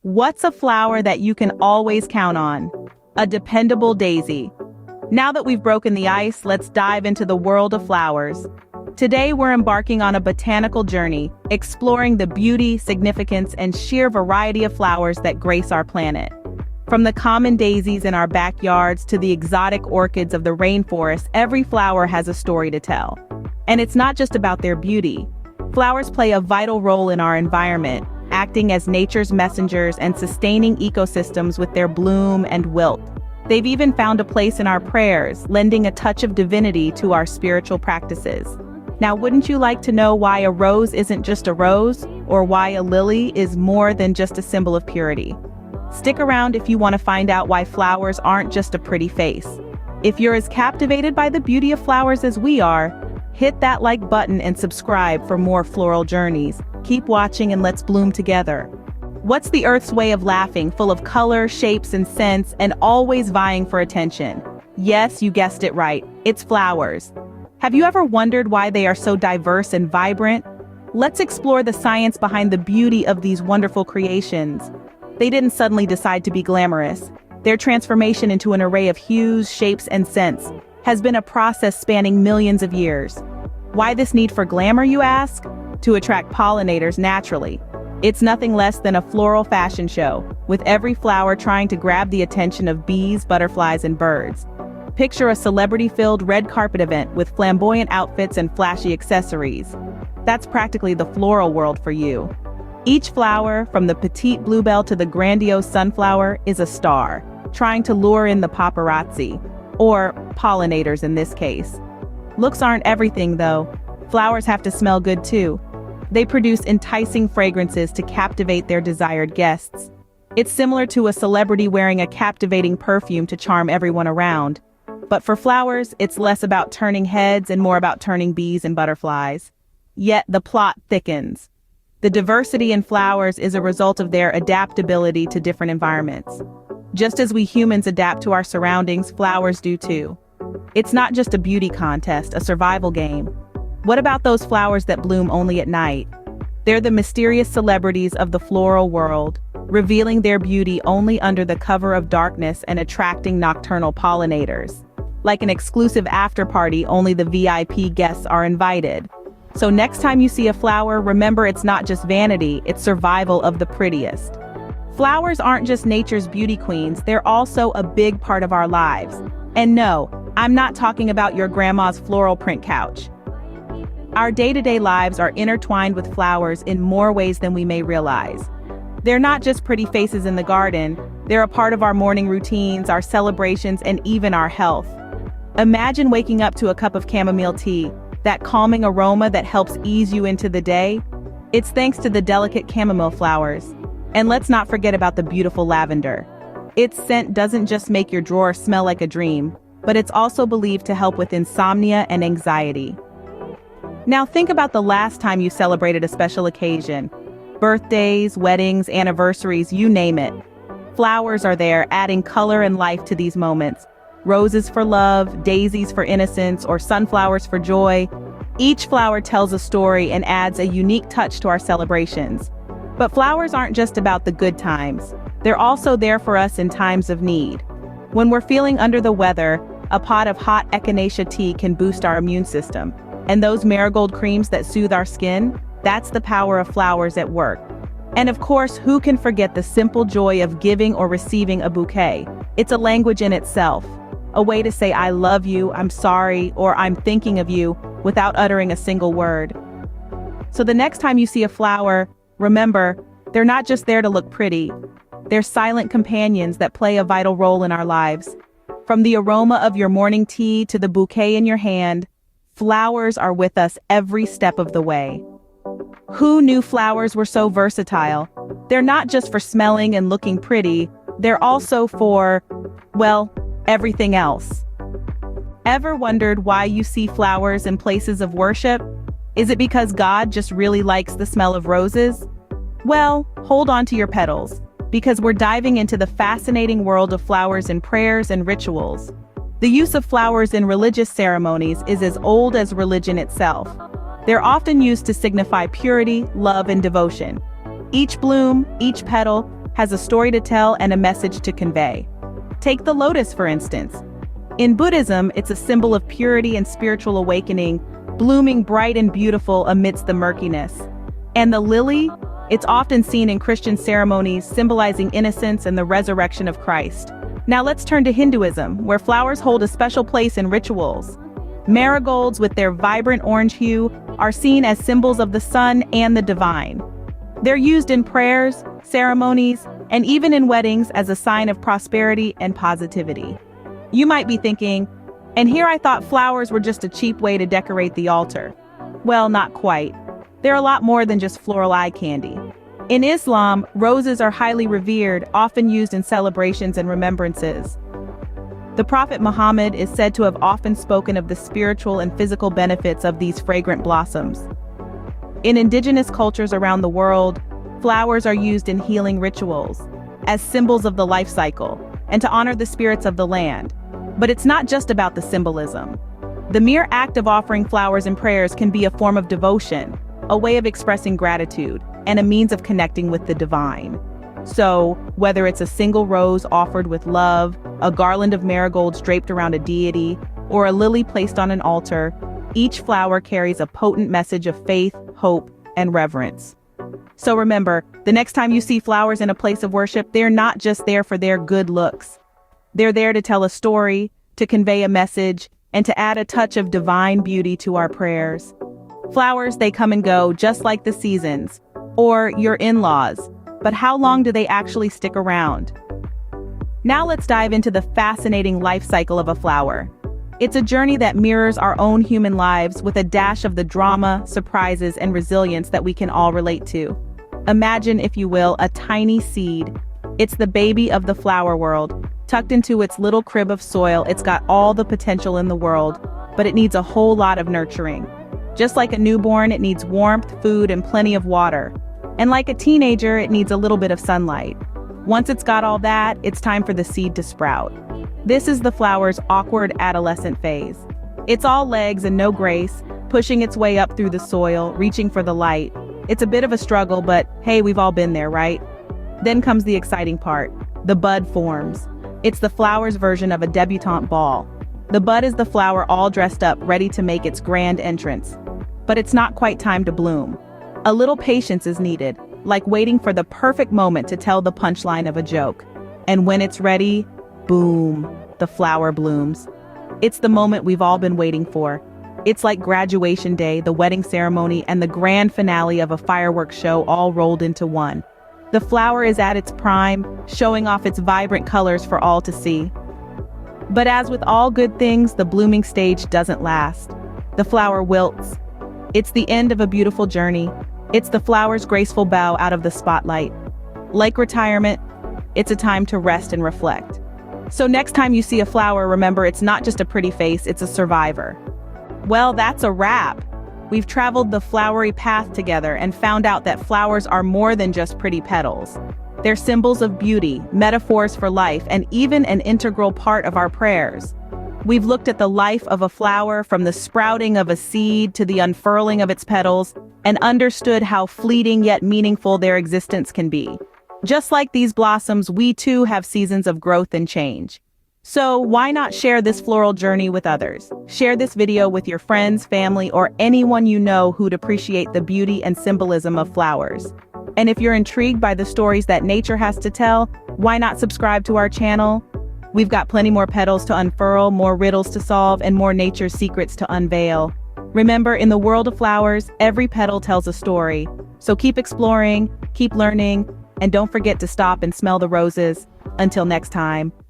What's a flower that you can always count on? A dependable daisy. Now that we've broken the ice, let's dive into the world of flowers. Today we're embarking on a botanical journey, exploring the beauty, significance, and sheer variety of flowers that grace our planet. From the common daisies in our backyards to the exotic orchids of the rainforest, every flower has a story to tell. And it's not just about their beauty. Flowers play a vital role in our environment, acting as nature's messengers and sustaining ecosystems with their bloom and wilt. They've even found a place in our prayers, lending a touch of divinity to our spiritual practices. Now, wouldn't you like to know why a rose isn't just a rose, or why a lily is more than just a symbol of purity? Stick around if you want to find out why flowers aren't just a pretty face. If you're as captivated by the beauty of flowers as we are, hit that like button and subscribe for more floral journeys. Keep watching and let's bloom together. What's the Earth's way of laughing, full of color, shapes, and scents, and always vying for attention? Yes, you guessed it right. It's flowers. Have you ever wondered why they are so diverse and vibrant? Let's explore the science behind the beauty of these wonderful creations. They didn't suddenly decide to be glamorous. Their transformation into an array of hues, shapes, and scents has been a process spanning millions of years. Why this need for glamour, you ask? To attract pollinators naturally. It's nothing less than a floral fashion show, with every flower trying to grab the attention of bees, butterflies, and birds. Picture a celebrity-filled red carpet event with flamboyant outfits and flashy accessories. That's practically the floral world for you. Each flower, from the petite bluebell to the grandiose sunflower, is a star, trying to lure in the paparazzi, or pollinators in this case. Looks aren't everything, though. Flowers have to smell good too. They produce enticing fragrances to captivate their desired guests. It's similar to a celebrity wearing a captivating perfume to charm everyone around. But for flowers, it's less about turning heads and more about turning bees and butterflies. Yet the plot thickens. The diversity in flowers is a result of their adaptability to different environments. Just as we humans adapt to our surroundings, flowers do too. It's not just a beauty contest, a survival game. What about those flowers that bloom only at night? They're the mysterious celebrities of the floral world, revealing their beauty only under the cover of darkness and attracting nocturnal pollinators. Like an exclusive after-party, only the VIP guests are invited. So next time you see a flower, remember it's not just vanity, it's survival of the prettiest. Flowers aren't just nature's beauty queens, they're also a big part of our lives. And no, I'm not talking about your grandma's floral print couch. Our day-to-day lives are intertwined with flowers in more ways than we may realize. They're not just pretty faces in the garden, they're a part of our morning routines, our celebrations, and even our health. Imagine waking up to a cup of chamomile tea, that calming aroma that helps ease you into the day. It's thanks to the delicate chamomile flowers. And let's not forget about the beautiful lavender. Its scent doesn't just make your drawer smell like a dream, but it's also believed to help with insomnia and anxiety. Now think about the last time you celebrated a special occasion. Birthdays, weddings, anniversaries, you name it. Flowers are there, adding color and life to these moments. Roses for love, daisies for innocence, or sunflowers for joy. Each flower tells a story and adds a unique touch to our celebrations. But flowers aren't just about the good times. They're also there for us in times of need. When we're feeling under the weather, a pot of hot echinacea tea can boost our immune system. And those marigold creams that soothe our skin, that's the power of flowers at work. And of course, who can forget the simple joy of giving or receiving a bouquet? It's a language in itself. A way to say I love you, I'm sorry, or I'm thinking of you without uttering a single word. So the next time you see a flower, remember, they're not just there to look pretty. They're silent companions that play a vital role in our lives. From the aroma of your morning tea to the bouquet in your hand, flowers are with us every step of the way. Who knew flowers were so versatile? They're not just for smelling and looking pretty, they're also for, well, everything else. Ever wondered why you see flowers in places of worship? Is it because God just really likes the smell of roses? Well, hold on to your petals, because we're diving into the fascinating world of flowers in prayers and rituals. The use of flowers in religious ceremonies is as old as religion itself. They're often used to signify purity, love, and devotion. Each bloom, each petal, has a story to tell and a message to convey. Take the lotus, for instance. In Buddhism, it's a symbol of purity and spiritual awakening, blooming bright and beautiful amidst the murkiness. And the lily? It's often seen in Christian ceremonies, symbolizing innocence and the resurrection of Christ. Now let's turn to Hinduism, where flowers hold a special place in rituals. Marigolds, with their vibrant orange hue, are seen as symbols of the sun and the divine. They're used in prayers, ceremonies, and even in weddings as a sign of prosperity and positivity. You might be thinking, and here I thought flowers were just a cheap way to decorate the altar. Well, not quite. They're a lot more than just floral eye candy. In Islam, roses are highly revered, often used in celebrations and remembrances. The Prophet Muhammad is said to have often spoken of the spiritual and physical benefits of these fragrant blossoms. In indigenous cultures around the world, flowers are used in healing rituals, as symbols of the life cycle, and to honor the spirits of the land. But it's not just about the symbolism. The mere act of offering flowers and prayers can be a form of devotion, a way of expressing gratitude, and a means of connecting with the divine. So, whether it's a single rose offered with love, a garland of marigolds draped around a deity, or a lily placed on an altar, each flower carries a potent message of faith, hope, and reverence. So remember, the next time you see flowers in a place of worship, they're not just there for their good looks. They're there to tell a story, to convey a message, and to add a touch of divine beauty to our prayers. Flowers, they come and go just like the seasons, or your in-laws, but how long do they actually stick around? Now let's dive into the fascinating life cycle of a flower. It's a journey that mirrors our own human lives with a dash of the drama, surprises, and resilience that we can all relate to. Imagine, if you will, a tiny seed. It's the baby of the flower world. Tucked into its little crib of soil, it's got all the potential in the world, but it needs a whole lot of nurturing. Just like a newborn, it needs warmth, food, and plenty of water. And like a teenager, it needs a little bit of sunlight. Once it's got all that, it's time for the seed to sprout. This is the flower's awkward adolescent phase. It's all legs and no grace, pushing its way up through the soil, reaching for the light. It's a bit of a struggle, but hey, we've all been there, right? Then comes the exciting part. The bud forms. It's the flower's version of a debutante ball. The bud is the flower all dressed up, ready to make its grand entrance. But it's not quite time to bloom. A little patience is needed, like waiting for the perfect moment to tell the punchline of a joke. And when it's ready, boom, the flower blooms. It's the moment we've all been waiting for. It's like graduation day, the wedding ceremony, and the grand finale of a fireworks show all rolled into one. The flower is at its prime, showing off its vibrant colors for all to see. But as with all good things, the blooming stage doesn't last. The flower wilts. It's the end of a beautiful journey. It's the flower's graceful bow out of the spotlight. Like retirement, it's a time to rest and reflect. So next time you see a flower, remember it's not just a pretty face, it's a survivor. Well, that's a wrap. We've traveled the flowery path together and found out that flowers are more than just pretty petals. They're symbols of beauty, metaphors for life, and even an integral part of our prayers. We've looked at the life of a flower, from the sprouting of a seed to the unfurling of its petals, and understood how fleeting yet meaningful their existence can be. Just like these blossoms, we too have seasons of growth and change. So why not share this floral journey with others? Share this video with your friends, family, or anyone you know who'd appreciate the beauty and symbolism of flowers. And if you're intrigued by the stories that nature has to tell, why not subscribe to our channel? We've got plenty more petals to unfurl, more riddles to solve, and more nature's secrets to unveil. Remember, in the world of flowers, every petal tells a story. So keep exploring, keep learning, and don't forget to stop and smell the roses. Until next time.